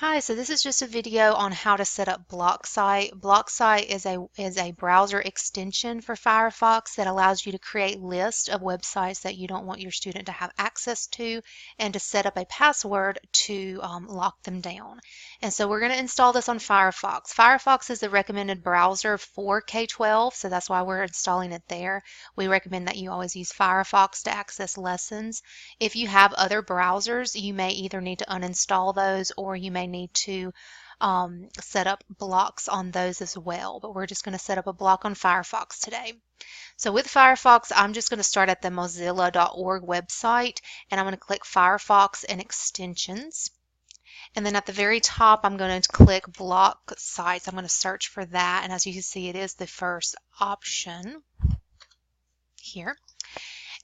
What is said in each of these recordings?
Hi, so this is just a video on how to set up Blocksite. Blocksite is a browser extension for Firefox that allows you to create lists of websites that you don't want your student to have access to and to set up a password to lock them down. And so we're going to install this on Firefox. Firefox is the recommended browser for K-12, so that's why we're installing it there. We recommend that you always use Firefox to access lessons. If you have other browsers, you may either need to uninstall those or you may need to set up blocks on those as well. But we're just going to set up a block on Firefox today. So with Firefox, I'm just going to start at the mozilla.org website, and I'm going to click Firefox and Extensions. And then at the very top, I'm going to click Block Sites. I'm going to search for that, and as you can see, it is the first option here.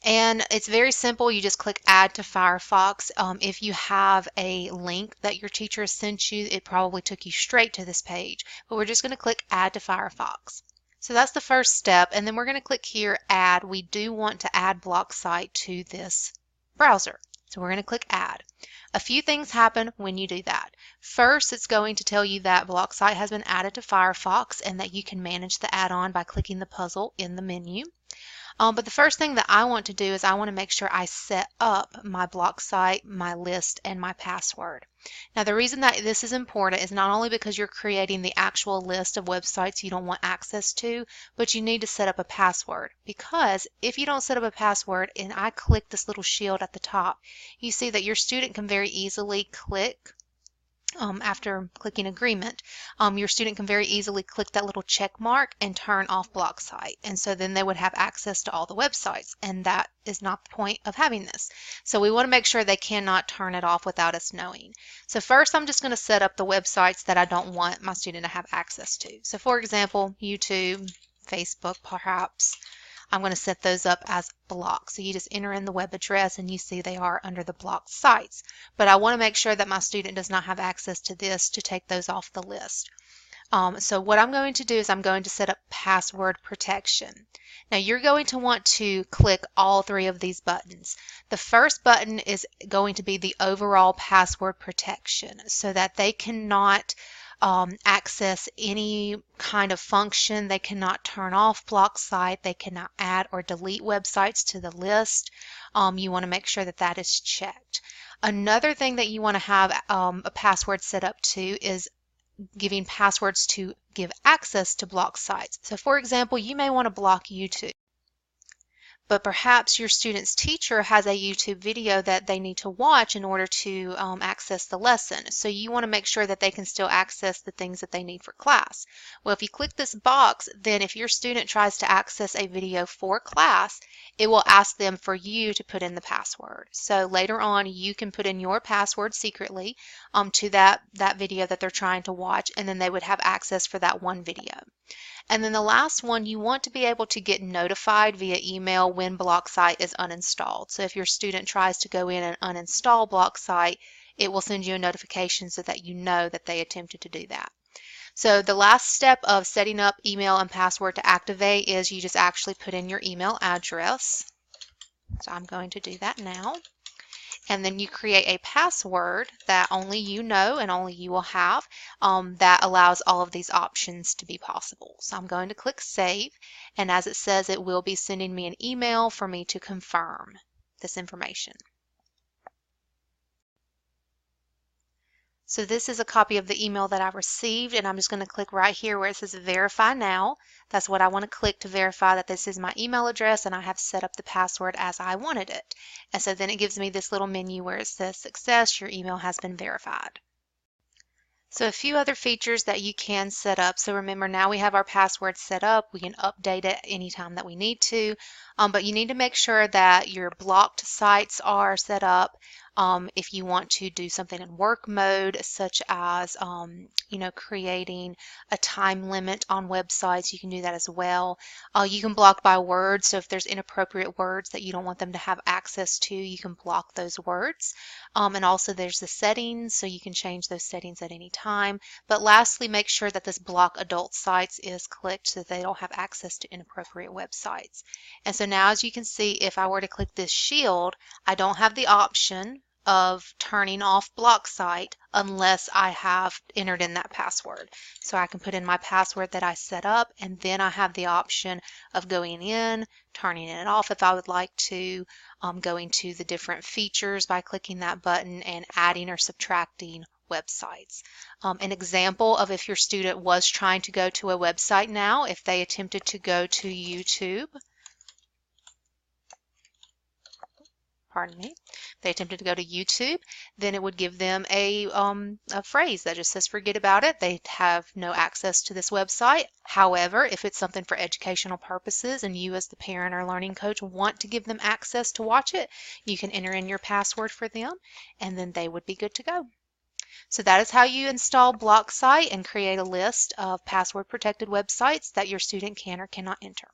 And it's very simple. You just click Add to Firefox. If you have a link that your teacher has sent you, it probably took you straight to this page. But we're just going to click Add to Firefox. So that's the first step. And then we're going to click here, Add. We do want to add Blocksite to this browser. So we're going to click Add. A few things happen when you do that. First, it's going to tell you that Blocksite has been added to Firefox and that you can manage the add-on by clicking the puzzle in the menu. But the first thing that I want to do is I want to make sure I set up my Blocksite, my list, and my password. Now the reason that this is important is not only because you're creating the actual list of websites you don't want access to, but you need to set up a password, because if you don't set up a password and I click this little shield at the top, you see that your student can very easily click after clicking agreement, your student can very easily click that little check mark and turn off Blocksite. And so then they would have access to all the websites, and that is not the point of having this. So we want to make sure they cannot turn it off without us knowing. So first I'm just going to set up the websites that I don't want my student to have access to. So for example, YouTube, Facebook perhaps. I'm going to set those up as blocks. So you just enter in the web address and you see they are under the blocked sites. But I want to make sure that my student does not have access to this to take those off the list. So what I'm going to do is I'm going to set up password protection. Now you're going to want to click all three of these buttons. The first button is going to be the overall password protection so that they cannot access any kind of function. They cannot turn off Blocksite. They cannot add or delete websites to the list. You want to make sure that that is checked. Another thing that you want to have a password set up to is giving passwords to give access to block sites. So for example, you may want to block YouTube, but perhaps your student's teacher has a YouTube video that they need to watch in order to access the lesson. So you want to make sure that they can still access the things that they need for class. Well, if you click this box, then if your student tries to access a video for class, it will ask them for you to put in the password. So later on, you can put in your password secretly to that video that they're trying to watch, and then they would have access for that one video. And then the last one, you want to be able to get notified via email when Blocksite is uninstalled. So if your student tries to go in and uninstall Blocksite, it will send you a notification so that you know that they attempted to do that. So the last step of setting up email and password to activate is you just actually put in your email address. So I'm going to do that now. And then you create a password that only you know and only you will have that allows all of these options to be possible. So I'm going to click Save, and as it says, it will be sending me an email for me to confirm this information. So this is a copy of the email that I received, and I'm just going to click right here where it says Verify Now. That's what I want to click to verify that this is my email address and I have set up the password as I wanted it. And so then it gives me this little menu where it says Success, your email has been verified. So a few other features that you can set up. So remember, now we have our password set up. We can update it anytime that we need to, but you need to make sure that your blocked sites are set up. If you want to do something in work mode, such as creating a time limit on websites, you can do that as well. You can block by words, so if there's inappropriate words that you don't want them to have access to, you can block those words. And also there's the settings, so you can change those settings at any time. But lastly, make sure that this block adult sites is clicked so that they don't have access to inappropriate websites. And so now, as you can see, if I were to click this shield, I don't have the option of turning off Blocksite unless I have entered in that password. So I can put in my password that I set up, and then I have the option of going in, turning it off if I would like to, going to the different features by clicking that button, and adding or subtracting websites. An example of if your student was trying to go to a website now, if they attempted to go to YouTube, pardon me, they attempted to go to YouTube, then it would give them a phrase that just says forget about it. They have no access to this website. However, if it's something for educational purposes and you as the parent or learning coach want to give them access to watch it, you can enter in your password for them, and then they would be good to go. So that is how you install Blocksite and create a list of password protected websites that your student can or cannot enter.